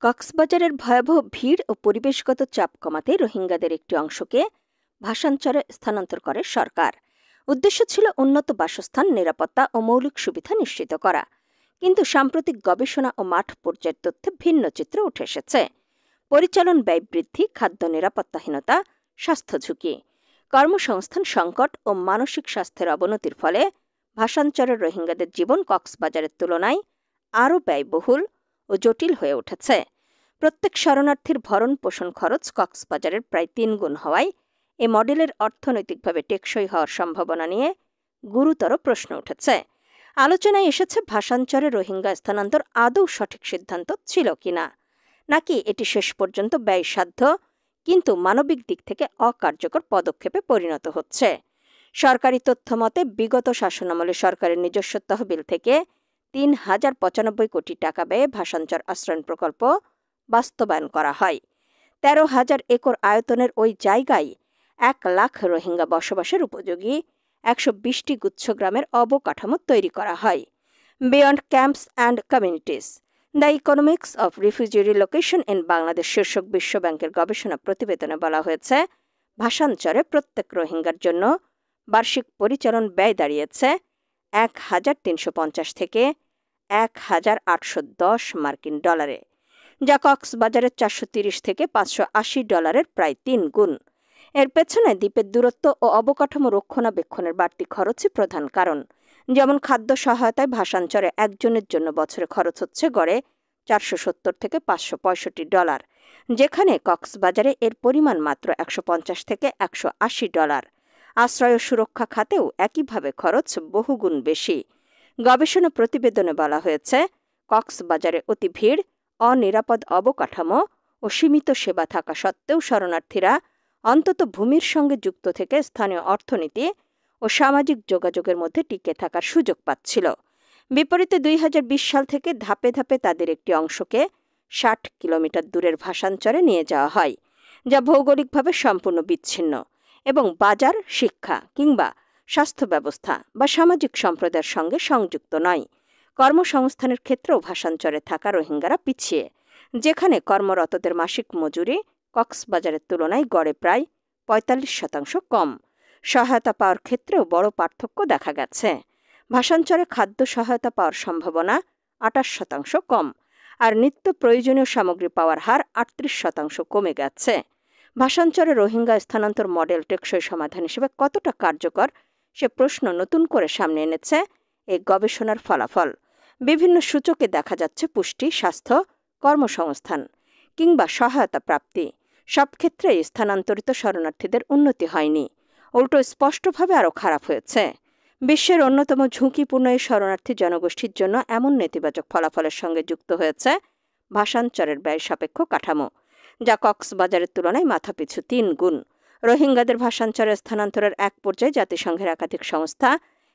কক্সবাজারের ভয়াবহ ভিড় ও পরিবেশগত চাপ কমাতে রোহিঙ্গাদের একটি অংশকে ভাসানচরে স্থানান্তর করে সরকার। উদ্দেশ্য ছিল উন্নত বাসস্থান, নিরাপত্তা ও মৌলিক সুবিধা নিশ্চিত করা। কিন্তু সাম্প্রতিক গবেষণা ও মাঠ পর্যায়ের তথ্যে ভিন্ন চিত্র উঠে এসেছে। পরিচালন ব্যয় বৃদ্ধি, খাদ্য নিরাপত্তাহীনতা, স্বাস্থ্য ঝুঁকি, কর্মসংস্থান সংকট ও মানসিক স্বাস্থ্যের অবনতির ফলে ভাসানচরের রোহিঙ্গাদের জীবন কক্সবাজারের তুলনায় আরও ব্যয়বহুল ও জটিল হয়ে উঠেছে। প্রত্যেক শরণার্থীর ভরণ পোষণ খরচ কক্সবাজারের প্রায় ৩ গুণ হওয়ায় এ মডেলের অর্থনৈতিকভাবে টেকসই হওয়ার সম্ভাবনা নিয়ে গুরুতর প্রশ্ন উঠেছে। আলোচনায় এসেছে ভাসানচরে রোহিঙ্গা স্থানান্তর আদৌ সঠিক সিদ্ধান্ত ছিল কিনা, নাকি এটি শেষ পর্যন্ত ব্যয়সাধ্য কিন্তু মানবিক দিক থেকে অকার্যকর পদক্ষেপে পরিণত হচ্ছে। সরকারি তথ্য মতে বিগত শাসনামলে সরকারের নিজস্ব তহবিল থেকে ৩,০৯৫ কোটি টাকা ব্যয়ে ভাসানচর আশ্রয়ণ প্রকল্প বাস্তবায়ন করা হয়। ১৩,০০০ একর আয়তনের ওই জায়গায় ১ লাখ রোহিঙ্গা বসবাসের উপযোগী ১২০টি গুচ্ছগ্রামের অবকাঠামো তৈরি করা হয়। Beyond camps and communities, the economics of refugee relocation in Bangladesh শীর্ষক বিশ্বব্যাংকের গবেষণা প্রতিবেদনে বলা হয়েছে, ভাসানচরে প্রত্যেক রোহিঙ্গার জন্য বার্ষিক পরিচালন ব্যয় দাঁড়িয়েছে ১,৩৫০ থেকে ১,৮১০ মার্কিন ডলারে, যা কক্সবাজারের ৪৩০ থেকে ৫৮০ ডলারের প্রায় ৩ গুণ। এর পেছনে দ্বীপের দূরত্ব ও অবকাঠামো রক্ষণাবেক্ষণের বাড়তি খরচই প্রধান কারণ। যেমন খাদ্য সহায়তায় ভাসানচরে একজনের জন্য বছরে খরচ হচ্ছে গড়ে ৪৭০ থেকে ৫৬৫ ডলার, যেখানে কক্সবাজারে এর পরিমাণ মাত্র ১৫০ থেকে ১৮০ ডলার। আশ্রয় ও সুরক্ষা খাতেও একইভাবে খরচ বহুগুণ বেশি। গবেষণা প্রতিবেদনে বলা হয়েছে, কক্সবাজারে অতি ভিড়, অনিরাপদ অবকাঠামো ও সীমিত সেবা থাকা সত্ত্বেও শরণার্থীরা অন্তত ভূমির সঙ্গে যুক্ত থেকে স্থানীয় অর্থনীতি ও সামাজিক যোগাযোগের মধ্যে টিকে থাকার সুযোগ পাচ্ছিল। বিপরীতে ২০২০ সাল থেকে ধাপে ধাপে তাদের একটি অংশকে ৬০ কিলোমিটার দূরের ভাসানচরে নিয়ে যাওয়া হয়, যা ভৌগোলিকভাবে সম্পূর্ণ বিচ্ছিন্ন এবং বাজার, শিক্ষা কিংবা স্বাস্থ্য ব্যবস্থা বা সামাজিক সম্প্রদায়ের সঙ্গে সংযুক্ত নয়। কর্মসংস্থানের ক্ষেত্রেও ভাসানচরে থাকা রোহিঙ্গারা পিছিয়ে, যেখানে কর্মরতদের মাসিক মজুরি কক্সবাজারের তুলনায় গড়ে প্রায় ৪৫% কম। সহায়তা পাওয়ার ক্ষেত্রেও বড় পার্থক্য দেখা গেছে। ভাসানচরে খাদ্য সহায়তা পাওয়ার সম্ভাবনা ২৮% কম, আর নিত্য প্রয়োজনীয় সামগ্রী পাওয়ার হার ৩৮% কমে গেছে। ভাসানচরে রোহিঙ্গা স্থানান্তর মডেল টেকসই সমাধান হিসেবে কতটা কার্যকর সে প্রশ্ন নতুন করে সামনে এনেছে এই গবেষণার ফলাফল। বিভিন্ন সূচকে দেখা যাচ্ছে পুষ্টি, স্বাস্থ্য, কর্মসংস্থান কিংবা সহায়তা প্রাপ্তি সব ক্ষেত্রেই স্থানান্তরিত শরণার্থীদের উন্নতি হয়নি, উল্টো স্পষ্টভাবে আরও খারাপ হয়েছে। বিশ্বের অন্যতম ঝুঁকিপূর্ণ এই শরণার্থী জনগোষ্ঠীর জন্য এমন নেতিবাচক ফলাফলের সঙ্গে যুক্ত হয়েছে ভাসানচরের ব্যয় সাপেক্ষ কাঠামো, যা কক্সবাজারের তুলনায় মাথাপিছু ৩ গুণ। রোহিঙ্গাদের ভাসানচরে স্থানান্তরের এক পর্যায়ে জাতিসংঘের একাধিক সংস্থা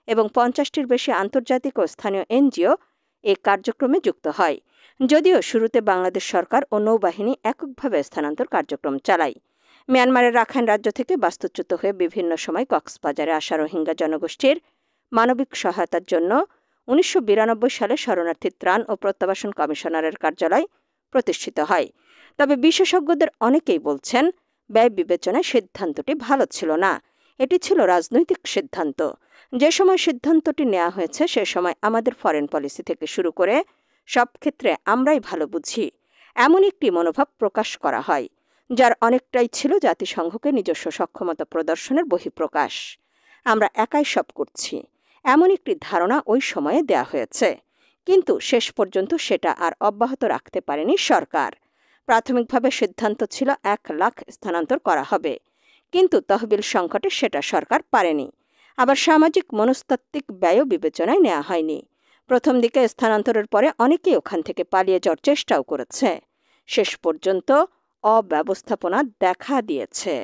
এবং ৫০টির বেশি আন্তর্জাতিক ও স্থানীয় এনজিও এই কার্যক্রমে যুক্ত হয়। যদিও শুরুতে বাংলাদেশ সরকার ও নৌবাহিনী এককভাবে স্থানান্তর কার্যক্রম চালায়। মিয়ানমারের রাখাইন রাজ্য থেকে বাস্তুচ্যুত হয়ে বিভিন্ন সময় কক্সবাজারে আসা রোহিঙ্গা জনগোষ্ঠীর মানবিক সহায়তার জন্য ১৯৯২ সালে শরণার্থী ত্রাণ ও প্রত্যাবাসন কমিশনারের কার্যালয় প্রতিষ্ঠিত হয়। তবে বিশেষজ্ঞদের অনেকেই বলছেন, ব্যয় বিবেচনায় সিদ্ধান্তটি ভালো ছিল না, এটি ছিল রাজনৈতিক সিদ্ধান্ত। যে সময় সিদ্ধান্তটি নেওয়া হয়েছে সে সময় আমাদের ফরেন পলিসি থেকে শুরু করে সব ক্ষেত্রে আমরাই ভালো বুঝি, এমন একটি মনোভাব প্রকাশ করা হয়, যার অনেকটাই ছিল জাতিসংঘকে নিজস্ব সক্ষমতা প্রদর্শনের বহিঃপ্রকাশ। আমরা একাই সব করছি, এমন একটি ধারণা ওই সময়ে দেয়া হয়েছে। কিন্তু শেষ পর্যন্ত সেটা আর অব্যাহত রাখতে পারেনি সরকার। প্রাথমিকভাবে সিদ্ধান্ত ছিল ১ লাখ স্থানান্তর করা হবে, কিন্তু তহবিল সংকটে সেটা সরকার পারেনি। আবার সামাজিক মনস্তাত্ত্বিক ব্যয়ও বিবেচনায় নেওয়া হয়নি। প্রথম দিকে স্থানান্তরের পরে অনেকেই ওখান থেকে পালিয়ে যাওয়ার চেষ্টাও করেছে। শেষ পর্যন্ত অব্যবস্থাপনা দেখা দিয়েছে।